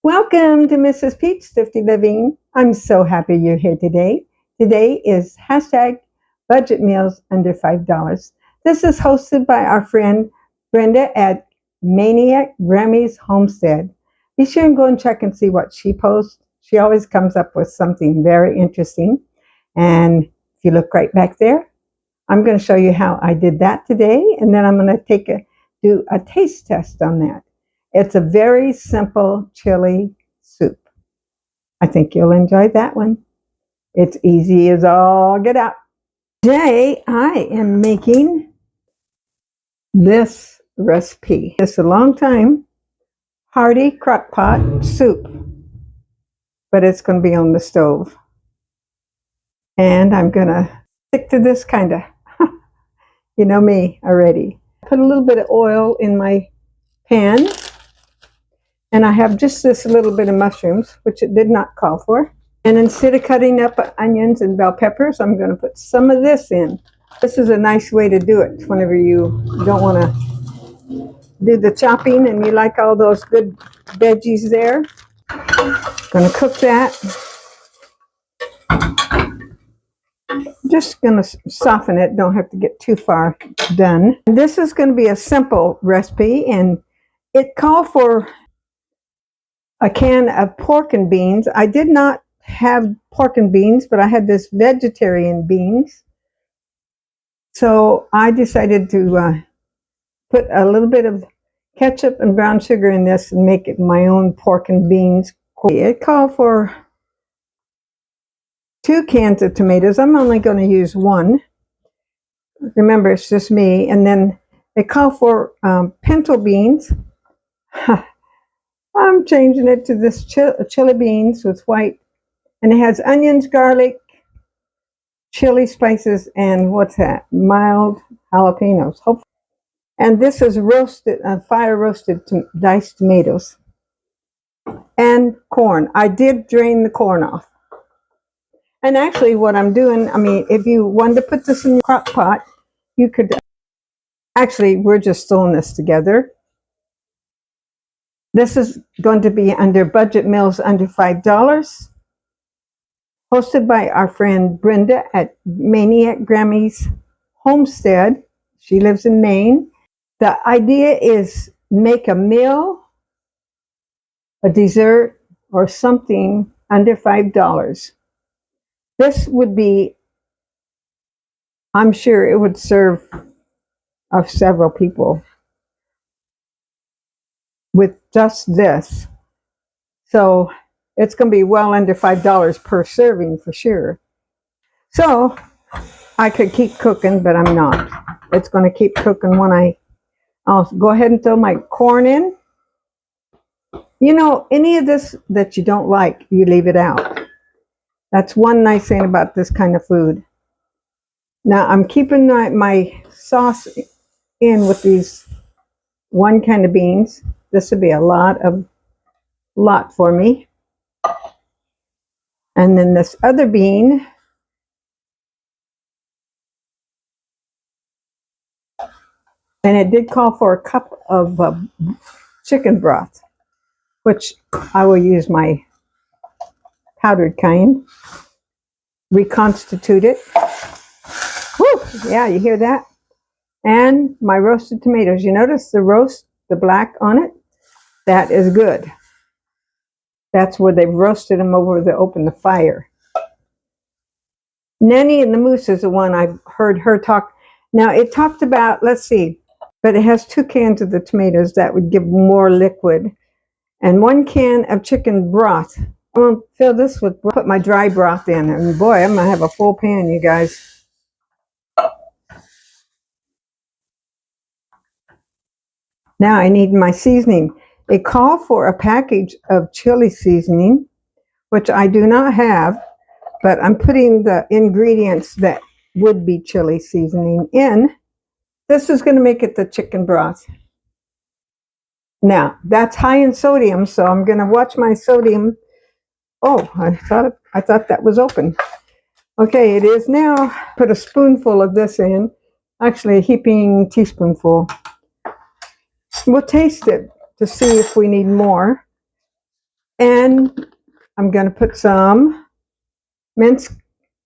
Welcome to Mrs. Pete's Thrifty Living. I'm so happy you're here today. Today is hashtag budget meals under $5. This is hosted by our friend Brenda at Maniac Grammy's Homestead. Be sure and go and check and see what she posts. She always comes up with something very interesting. And if you look right back there, I'm going to show you how I did that today. And then I'm going to do a taste test on that. It's a very simple chili soup. I think you'll enjoy that one. It's easy as all get out. Today, I am making this recipe. It's a long time Hearty crock pot soup, but it's going to be on the stove. And I'm going to stick to this kind of, you know me already. Put a little bit of oil in my pan. And I have just this little bit of mushrooms, which it did not call for. And instead of cutting up onions and bell peppers, I'm going to put some of this in. This is a nice way to do it whenever you don't want to do the chopping and you like all those good veggies there. Going to cook that. Just going to soften it. Don't have to get too far done. This is going to be a simple recipe, and it called for a can of pork and beans. I did not have pork and beans, but I had this vegetarian beans. So I decided to put a little bit of ketchup and brown sugar in this and make it my own pork and beans. It called for 2 cans of tomatoes. I'm only going to use 1. Remember, it's just me. And then it called for pinto beans. I'm changing it to this chili beans with white, and it has onions, garlic, chili spices, and what's that? Mild jalapenos. And this is roasted, fire roasted diced tomatoes and corn. I did drain the corn off. And actually, what I'm doing, I mean, if you wanted to put this in your crock pot, you could. Actually, we're just throwing this together. This is going to be under budget meals under $5, hosted by our friend Brenda at Maniac Grammy's Homestead. She lives in Maine. The idea is make a meal, a dessert, or something under $5. This would be, I'm sure it would serve of several people with just this. So it's going to be well under $5 per serving for sure. So I could keep cooking, but I'm not. It's going to keep cooking when I'll go ahead and throw my corn in. You know, any of this that you don't like, you leave it out. That's one nice thing about this kind of food. Now I'm keeping my sauce in with these 1 can of beans. This would be a lot for me. And then this other bean. And it did call for a cup of chicken broth, which I will use my powdered kind. Reconstitute it. Woo! Yeah, you hear that? And my roasted tomatoes. You notice the black on it? That is good. That's where they've roasted them over the open the fire. Nanny and the Moose is the one I've heard her talk. Now it talked about, let's see, but it has 2 cans of the tomatoes that would give more liquid, and 1 can of chicken broth. I'm gonna fill this with, put my dry broth in, and boy, I'm gonna have a full pan, you guys. Now I need my seasoning. It called for a package of chili seasoning, which I do not have, but I'm putting the ingredients that would be chili seasoning in. This is going to make it the chicken broth. Now, that's high in sodium, so I'm going to watch my sodium. Oh, I thought that was open. Okay, it is now. Put a spoonful of this in. Actually, a heaping teaspoonful. We'll taste it to see if we need more. And I'm going to put some minced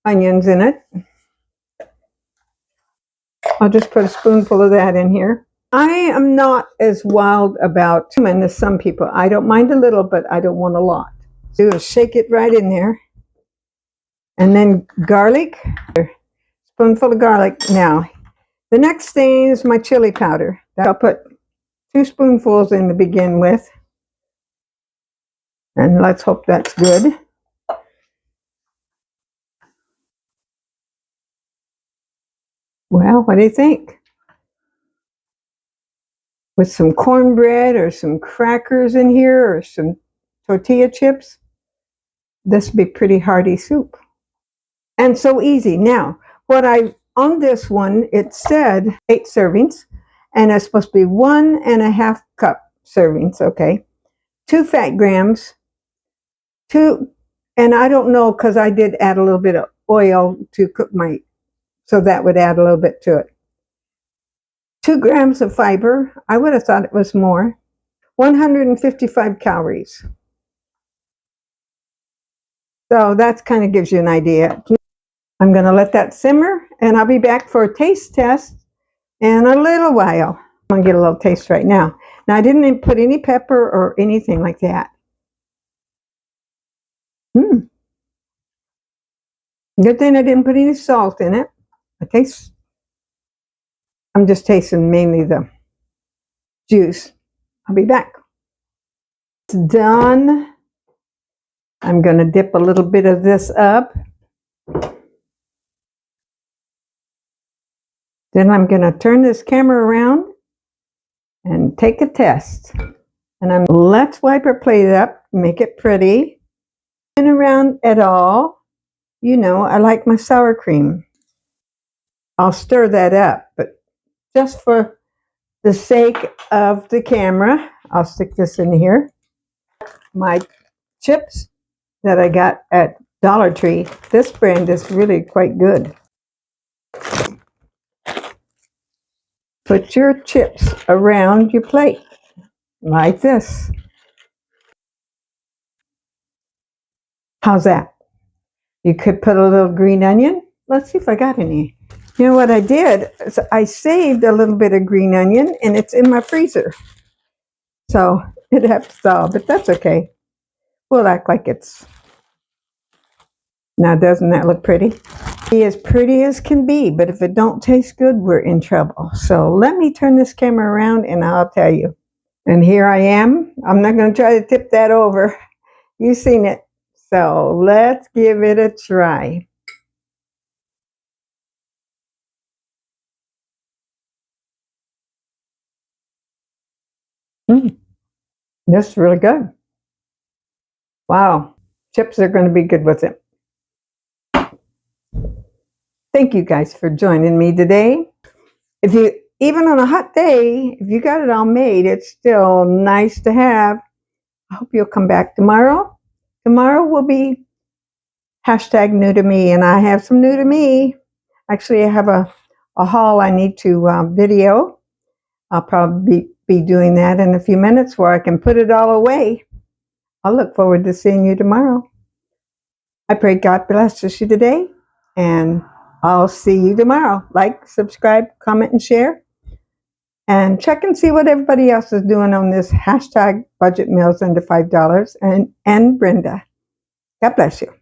onions in it. I'll just put a spoonful of that in here. I am not as wild about cumin as some people. I don't mind a little, but I don't want a lot. Do is shake it right in there. And then garlic, spoonful of garlic. Now, the next thing is my chili powder. I'll put 2 spoonfuls in to begin with. And let's hope that's good. Well, what do you think? With some cornbread or some crackers in here or some tortilla chips, this would be pretty hearty soup. And so easy. Now, on this one, it said 8 servings, and it's supposed to be 1.5 cup servings, okay? 2 fat grams, 2, and I don't know because I did add a little bit of oil to cook so that would add a little bit to it. 2 grams of fiber. I would have thought it was more. 155 calories. So that kind of gives you an idea. I'm going to let that simmer, and I'll be back for a taste test in a little while. I'm going to get a little taste right now. Now, I didn't put any pepper or anything like that. Good thing I didn't put any salt in it. I'm just tasting mainly the juice. I'll be back. It's done. I'm going to dip a little bit of this up. Then I'm going to turn this camera around and take a test. And let's wipe our plate up, make it pretty. And around at all, you know, I like my sour cream. I'll stir that up, but just for the sake of the camera, I'll stick this in here. My chips that I got at Dollar Tree, this brand is really quite good. Put your chips around your plate, like this. How's that? You could put a little green onion. Let's see if I got any. You know what I did? Is I saved a little bit of green onion, and it's in my freezer. So it'd have to thaw, but that's okay. We'll act like it's... Now, doesn't that look pretty? Be as pretty as can be, but if it don't taste good, we're in trouble. So let me turn this camera around, and I'll tell you. And here I am. I'm not going to try to tip that over. You've seen it. So let's give it a try. That's really good. Wow. Chips are going to be good with it. Thank you guys for joining me today. Even on a hot day, if you got it all made, it's still nice to have. I hope you'll come back tomorrow. Tomorrow will be #new to me, and I have some new to me. Actually, I have a haul I need to video. I'll probably be doing that in a few minutes where I can put it all away. I'll look forward to seeing you tomorrow. I pray God blesses you today, and I'll see you tomorrow. Like, subscribe, comment, and share. And check and see what everybody else is doing on this #budget meals under $5 and Brenda. God bless you.